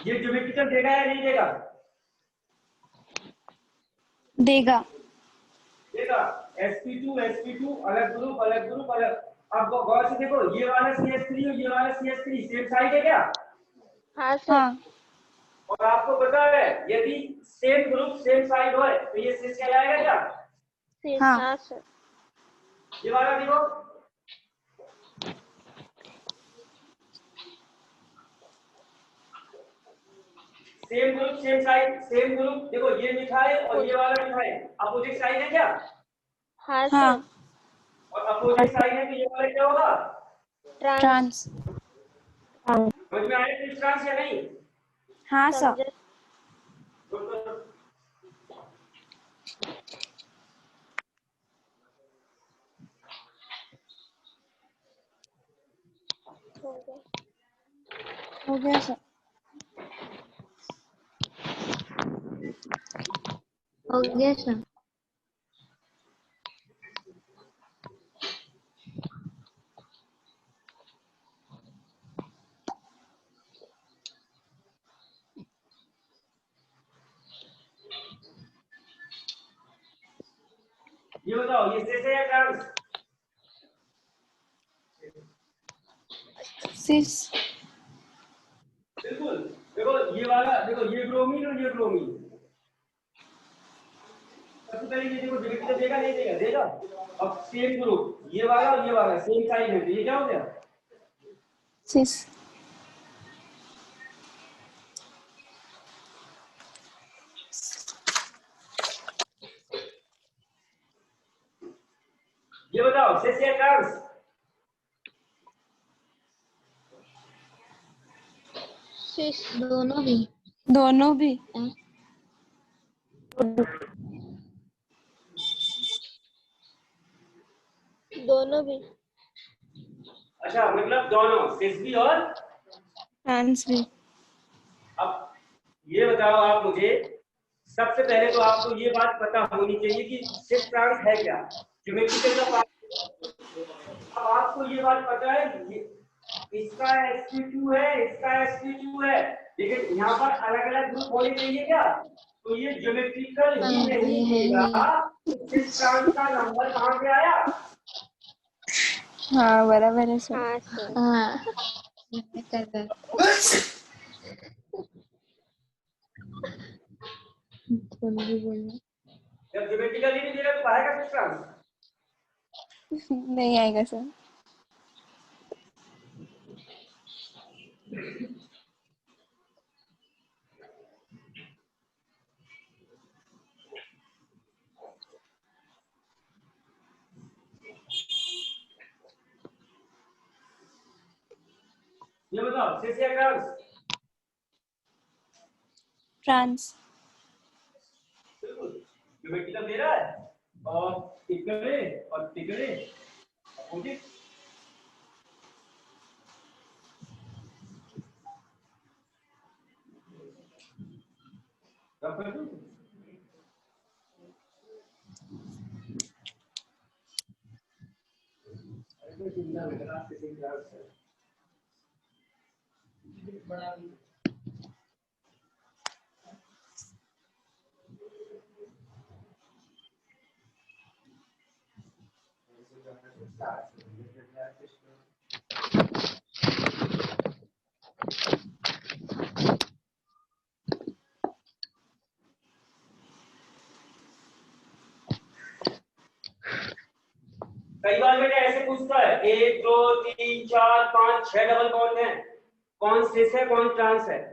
ये geometrical देगा या नहीं देगा? देगा। देगा। sp2 अलग ग्रुप अलग। अब गौर से देखो, ये वाला CH3 और ये वाला CH3 सेम साइड है क्या? हाँ सर। हाँ और आपको पता है यदि सेम ग्रुप सेम साइड हो तो ये सिस कहलाएगा क्या? सिस। हाँ। हाँ सर। ये वाला देखो, same group same side, same group देखो, ये मिथाइल और ये वाला मिथाइल अपोजिट साइड है क्या? हाँ हाँ। सर। और अपोजिट साइड है तो ये वाला क्या होगा? ट्रांस। ट्रांस। समझ में आया ट्रांस या नहीं? हाँ सर। समझे। हो गया। हो गया सर। हो गया सर। ये बताओ, ये सिस है या ट्रांस? सिस। बिल्कुल। देखो ये वाला, देखो ये ब्रोमीन और ये ब्रोमीन, सबसे पहले ये देखो ज्योमेट्री देगा नहीं देगा? देगा। अब सेम ग्रुप, ये वाला और ये वाला सेम साइड है तो ये क्या हो गया? सिस। ये बताओ सिस या ट्रांस? सिस। दोनों भी। दोनों भी। दोनों भी। अच्छा, मतलब दोनों, सिस भी और ट्रांस भी। अब ये बताओ आप मुझे, सबसे पहले तो आपको ये बात पता होनी चाहिए कि सिस ट्रांस है क्या, ज्योमेट्रिकल का पार्ट। अब आपको ये बात पता है इसका sp2 है, इसका sp2 है, लेकिन यहाँ पर अलग अलग ग्रुप होने चाहिए क्या? तो ये ज्योमेट्रिकल ही नहीं देगा, सिस ट्रांस का नंबर कहाँ से आया? हाँ बराबर है सर। हाँ सर। हाँ दोनों भी बोलना। जब ज्योमेट्रिकल ही नहीं देगा तो आएगा सिस ट्रांस? नहीं आएगा सर। ये बताओ सिस या ट्रांस? ट्रांस। बिल्कुल। ज्योमेट्रिकल दे रहा है और टिकड़े और टिकड़े अपोजिट। रब कर दूं? अरे चिंता मत कर, आपसे सिस ट्रांस है। बड़ा कई बार बेटा ऐसे पूछता है 1 2 3 4 5 6 डबल बॉन्ड है, कौन सिस है कौन ट्रांस है?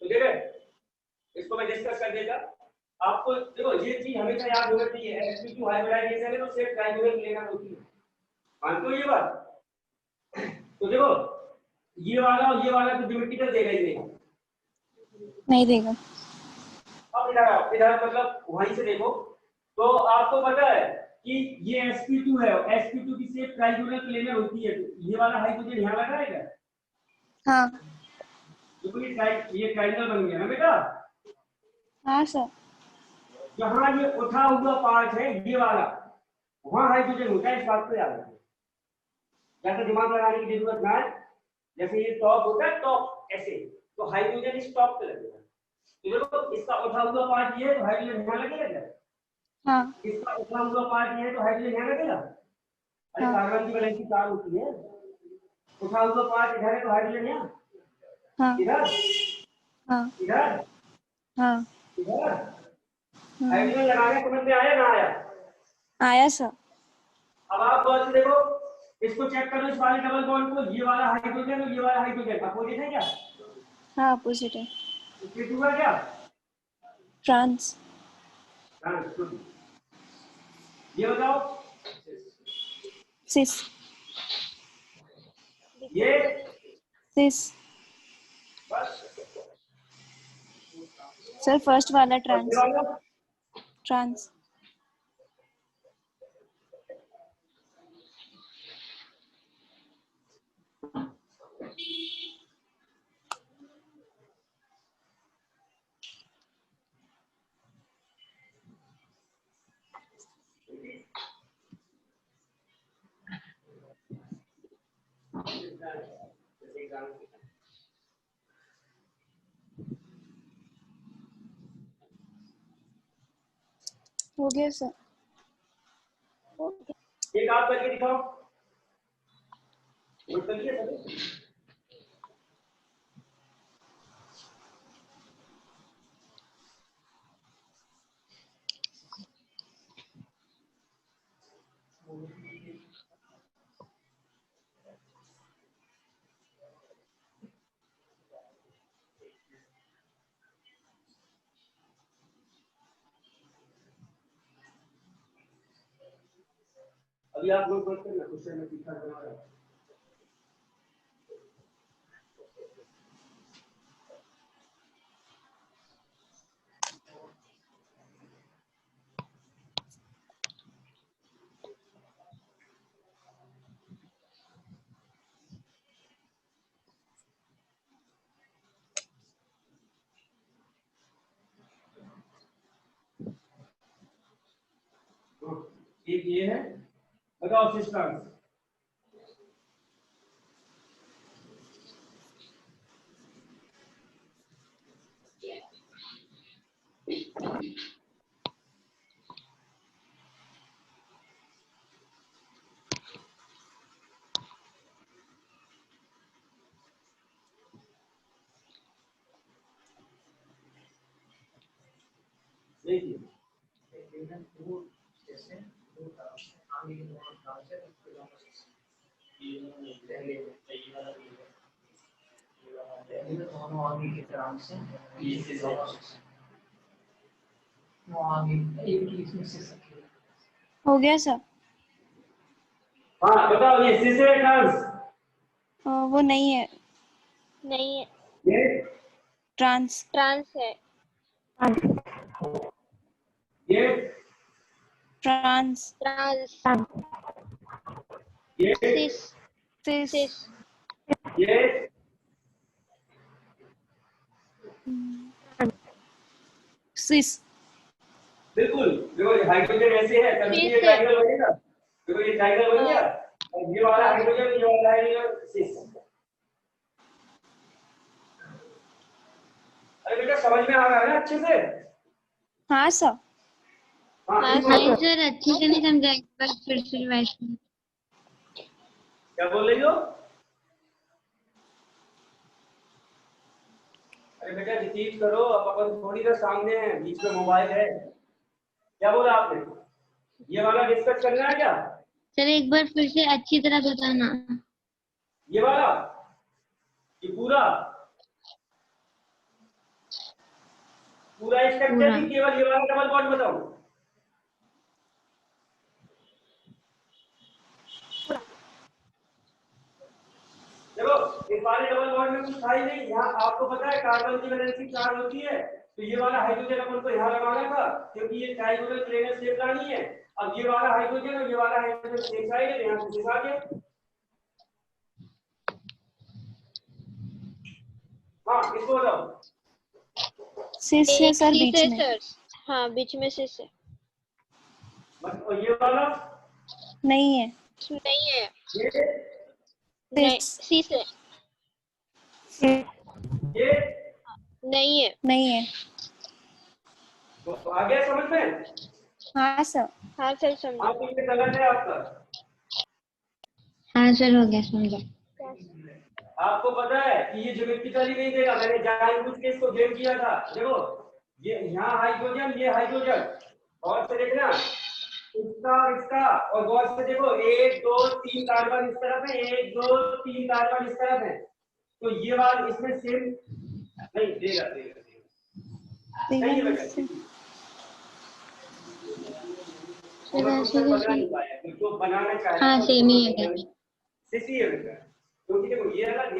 तो ठीक है, इसको मैं डिस्कस कर देता। आपको देखो ये चीज हमेशा याद होना चाहिए, sp2 हाइब्रिडाइजेशन है तो सिर्फ ट्राइगोनल प्लेनर होती है, मानते हो ये बात? तो देखो ये वाला और ये वाला तो ज्योमेट्रिकल देगा ही नहीं। नहीं देगा। अब इधर मतलब वहीं से देखो, तो आपको पता है कि ये sp2 है, sp2 की शेप ट्राइगोनल प्लेनर होती है, तो ये वाला हाइड्रोजन यहाँ लगा है क्या? हाँ तो ये ट्रायंगल बन गया ना बेटा। हाँ सर। जहाँ ये उठा हुआ पार्ट है ये वाला, वहाँ हाइड्रोजन होता है, इस बात को याद रखना। ज्यादा दिमाग लगाने की जरूरत ना है। जैसे ये टॉप होता है, टॉप ऐसे, तो हाइड्रोजन इस टॉप पे लगेगा। तो देखो इसका उठा हुआ पार्ट ये है तो हाइड्रोजन यहाँ लगेगा क्या? हाँ इसका उठा हुआ पार्ट ये है तो हाइड्रोजन यहाँ लगेगा। अरे हाँ कार्बन की वैलेंसी 4 होती है, उठा हुआ पार्ट इधर है तो हाइड्रोजन यहाँ, हाँ इधर हाँ इधर हाँ। इधर। हाइड्रोजन लगाने समझ में आया ना आया? आया सर। अब आप गौर से देखो, इसको चेक करो, इस वाले डबल बॉन्ड को, ये वाला हाइड्रोजन और ये वाला हाइड्रोजन अपोजिट है क्या? हाँ अपोजिट है। इसके टू है क्या? ट्रांस। ये बताओ, सिस। ये सिस बस। सर फर्स्ट वाला और ये ट्रांस। वाला ट्रांस। हो गया सर। एक आप करके दिखाओ, नोट कर लिया सभी? अभी आप लोग करते हैं ना, क्वेश्चन में ठीक ठाक बना रहे हैं। एक ये है, बताओ सिस्टम। देखिए हो गया सर। हाँ बताओ, ये सिस है ट्रांस? वो नहीं है। नहीं है, ये ट्रांस। ट्रांस है। ये ट्रांस। ट्रांस। ये सिस। सिस। सिस। ये सिस। बिल्कुल। देखो ये हाइड्रोजन ऐसे है, तभी सिस ये है। ट्रायंगल बनेगा। देखो ये ट्रायंगल बन गया, हाँ और ये वाला हाइड्रोजन, ये वाला हाइड्रोजन, सिस। अरे बेटा समझ में आ रहा है ना अच्छे से? हाँ सर। हाँ हाँ इन नहीं दोनों- सर, अच्छे से नहीं समझा, एक बार फिर से रिवाइज करें। क्या बोल रही हो? अरे बेटा रिपीट करो, अब अपन थोड़ी देर सामने हैं, बीच में मोबाइल है। क्या बोला आपने? ये वाला डिस्कस करना है क्या? सर एक बार फिर से अच्छी तरह बताना। ये वाला, ये पूरा पूरा स्ट्रक्चर पूरा। भी केवल ये वाला डबल बॉन्ड बताओ। देखो इस वाले डबल बॉन्ड में कुछ था ही नहीं। यहाँ आपको पता है कार्बन की वैलेंसी 4 होती है, तो ये वाला हाइड्रोजन अपन को यहाँ लगाना था, क्योंकि ये ट्राइगोनल प्लेनर शेप लानी है। अब ये वाला हाइड्रोजन और ये वाला हाइड्रोजन सेम साइड है, यहाँ से आ गया। हाँ इसको बताओ। सिस है एक सर सी बीच से में। सर, हाँ बीच में से बस और ये वाला नहीं है। नहीं है, ये नहीं सिस सी से ये नहीं है। नहीं है। तो आ गया समझ में? हाँ सर। हाँ सर समझा। हाँ तो ये गलत है आपका। हाँ सर हो गया समझा। आपको पता है कि ये ज्योमेट्रिकली नहीं देगा, मैंने जानबूझ के इसको गेम किया था। देखो ये यहाँ हाइड्रोजन, ये हाइड्रोजन, और से देखना इसका इसका, और गौर से देखो 1 2 3 कार्बन इस तरफ है, 1 2 3 कार्बन इस तरफ है। तो ये बात इसमें सेम नहीं देगा, देगा सही है बेटा। सर मैं ऐसे क्वेश्चन बना कैसे? नहीं पाया, तो बनाना चाह रहा हाँ था सेम ही है क्या? सिसी है बेटा, क्योंकि देखो ये अलग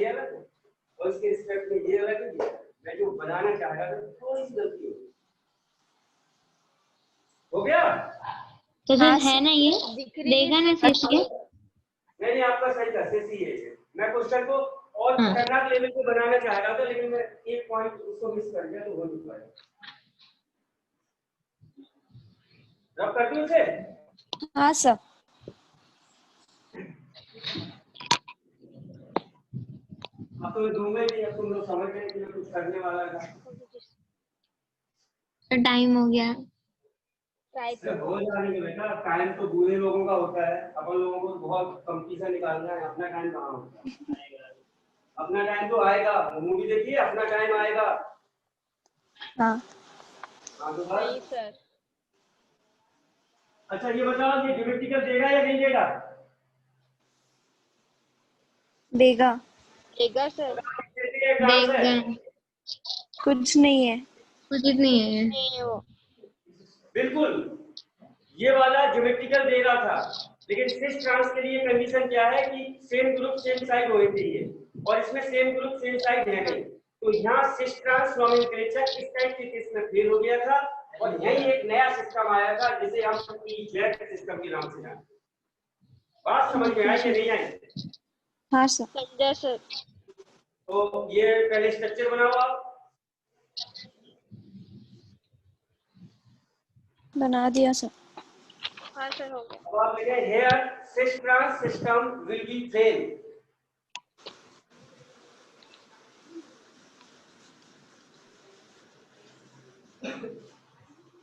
और इसके रिस्पेक्ट में ये अलग है, ये अलग। मैं जो बनाना चाह रहा था थोड़ी सी गलती हो गया। तो हाँ, सर है ना ये दिख रही है देगा ना सर। सिर्फ ये? नहीं आपका सही था, सिसी है ये। मैं क्वेश्चन को और हाँ। खतरनाक लेवल पे बनाना चाह रहा था, लेकिन मैं एक पॉइंट उसको मिस कर गया, तो हो नहीं पाया। रब कर दूं इसे? हाँ सर। अब तो दूंगा ही नहीं, अब तुम लोग समझ गए कि मैं कुछ करने वाला था। सर टाइम हो गया। ट्राई अरे करो। हो जाने के बेटा, टाइम तो बूढ़े लोगों का होता है, अपन लोगों को बहुत कंपटीशन निकालना है। अपना टाइम कहाँ होता है? अपना टाइम तो आएगा, मूवी देखिए, अपना टाइम आएगा। हाँ हाँ तो नहीं बस। सर, अच्छा ये बताओ, ये ज्योमेट्रिकल देगा या नहीं देगा? देगा। देगा सर। देगा। कुछ नहीं है। कुछ नहीं है ये। नहीं है वो। बिल्कुल ये वाला ज्योमेट्रिकल दे रहा था, लेकिन सिस ट्रांस के लिए कंडीशन क्या है कि सेम ग्रुप सेम साइड होने चाहिए, और इसमें सेम ग्रुप सेम साइड है नहीं। तो यहाँ सिस ट्रांस नोमेनक्लेचर इस टाइप के केस में फेल हो गया था, और यही एक नया सिस्टम आया था जिसे हम EZ सिस्टम के नाम से जानते हैं। बात समझ में आई कि नहीं आई? हाँ सर। समझा सर। तो ये पहले स्ट्रक्चर बनाओ आप। बना दिया सर। हाँ सर हो गया। अब आप लिखें here cis trans system will be fail।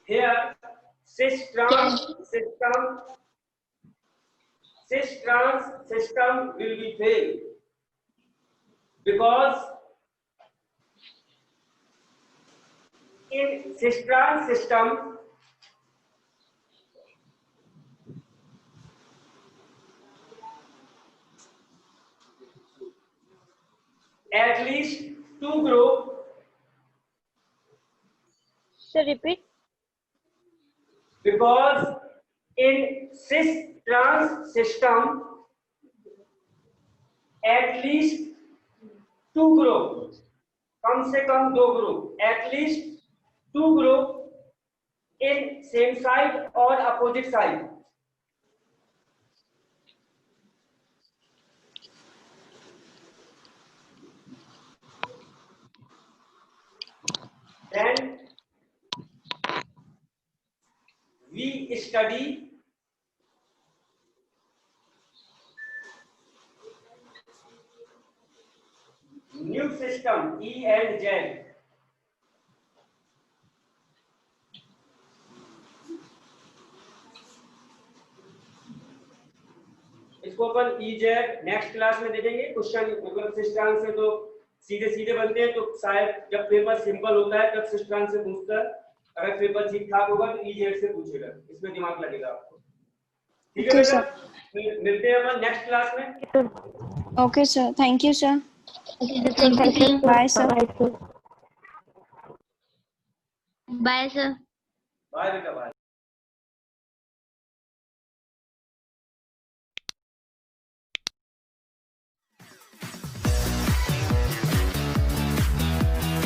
Here cis trans system will be fail because in cis trans system at least two group sir repeat. because in cis trans system at least two group, कम से कम 2 group, at least 2 group in same side और opposite side, then we study new system E and Z। इसको अपन EZ next class में देखेंगे। Question मतलब system से तो सीधे सीधे बनते हैं, तो शायद जब पेपर सिंपल होता है तब सिस्टम से पूछता है, अगर पेपर ठीक ठाक होगा तो EZ से पूछेगा, इसमें दिमाग लगेगा आपको। ठीक है ओके बेटा, सर। मिलते हैं अपन नेक्स्ट क्लास में। Okay sir, thank you sir. Thank you. Bye sir. Bye sir. Bye बेटा, बाय।